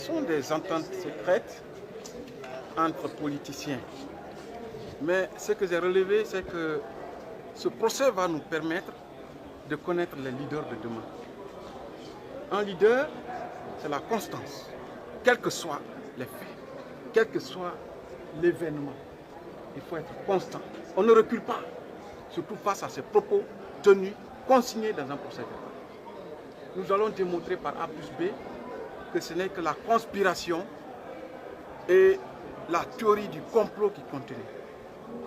Ce sont des ententes secrètes entre politiciens. Mais ce que j'ai relevé, c'est que ce procès va nous permettre de connaître les leaders de demain. Un leader, c'est la constance, quels que soient les faits, quel que soit l'événement. Il faut être constant. On ne recule pas, surtout face à ces propos tenus, consignés dans un procès verbal. Nous allons démontrer par A plus B que ce n'est que la conspiration et la théorie du complot qui continue.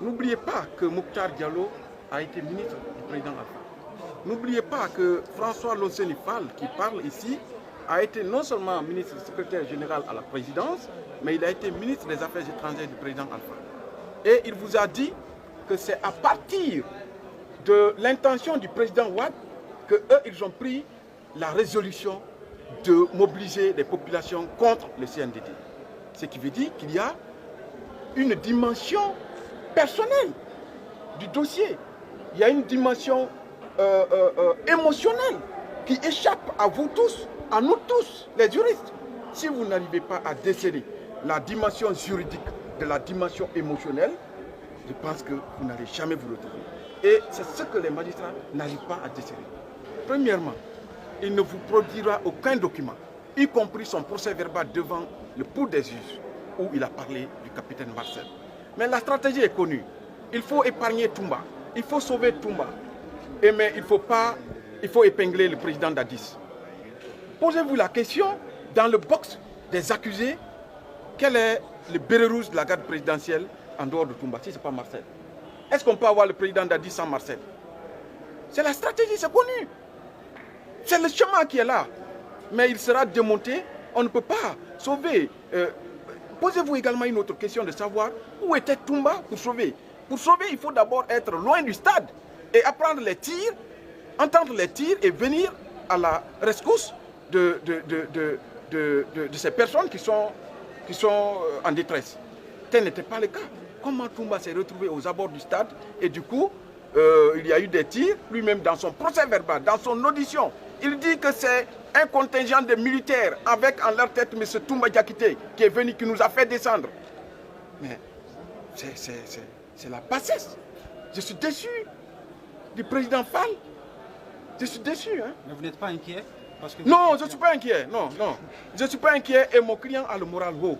N'oubliez pas que Mokhtar Diallo a été ministre du président Alpha. N'oubliez pas que François Lonseni Fall, qui parle ici, a été non seulement ministre secrétaire général à la présidence, mais il a été ministre des Affaires étrangères du président Alpha. Et il vous a dit que c'est à partir de l'intention du président Wade qu'eux, ils ont pris la résolution de mobiliser les populations contre le CNDD. Ce qui veut dire qu'il y a une dimension personnelle du dossier. Il y a une dimension émotionnelle qui échappe à vous tous, à nous tous, les juristes. Si vous n'arrivez pas à déceler la dimension juridique de la dimension émotionnelle, je pense que vous n'allez jamais vous retrouver. Et c'est ce que les magistrats n'arrivent pas à déceler. Premièrement, il ne vous produira aucun document, y compris son procès verbal devant le pouls des juges, où il a parlé du capitaine Marcel. Mais la stratégie est connue. Il faut épargner Toumba, il faut sauver Toumba. Mais il faut épingler le président Dadis. Posez-vous la question, dans le box des accusés, quel est le béret rouge de la garde présidentielle en dehors de Toumba, si ce n'est pas Marcel? Est-ce qu'on peut avoir le président Dadis sans Marcel? C'est la stratégie, c'est connu. C'est le chemin qui est là. Mais il sera démonté, on ne peut pas sauver. Posez-vous également une autre question de savoir où était Toumba pour sauver. Pour sauver, il faut d'abord être loin du stade et apprendre les tirs, entendre les tirs et venir à la rescousse de ces personnes qui sont en détresse. Tel n'était pas le cas. Comment Toumba s'est retrouvé aux abords du stade et du coup, il y a eu des tirs, lui-même dans son procès verbal, dans son audition. Il dit que c'est un contingent de militaires avec en leur tête M. Toumba Diakité qui est venu, qui nous a fait descendre. Mais c'est la bassesse. Je suis déçu du président Fall. Je suis déçu. Hein? Mais vous n'êtes pas inquiet Non, je ne suis pas inquiet. Non, non. Je ne suis pas inquiet et mon client a le moral haut.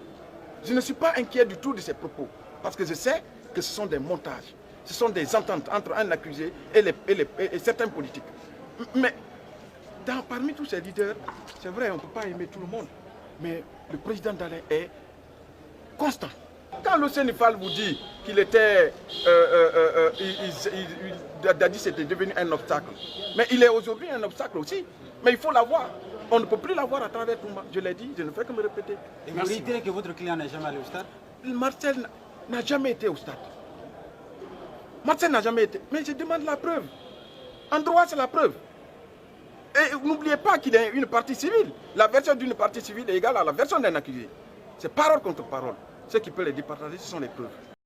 Je ne suis pas inquiet du tout de ses propos. Parce que je sais que ce sont des montages. Ce sont des ententes entre un accusé et certains politiques. Mais parmi tous ces leaders, c'est vrai, on ne peut pas aimer tout le monde. Mais le président Dalin est constant. Quand le Sénéfal vous dit qu'il était... Dadis était devenu un obstacle. Mais il est aujourd'hui un obstacle aussi. Mais il faut l'avoir. On ne peut plus l'avoir à travers Toumba. Je l'ai dit, je ne fais que me répéter. Et vous réitérez que votre client n'est jamais allé au stade? Marcel n'a jamais été au stade. Marcel n'a jamais été. Mais je demande la preuve. En droit, c'est la preuve. Et n'oubliez pas qu'il y a une partie civile. La version d'une partie civile est égale à la version d'un accusé. C'est parole contre parole. Ce qui peut les départager, ce sont les preuves.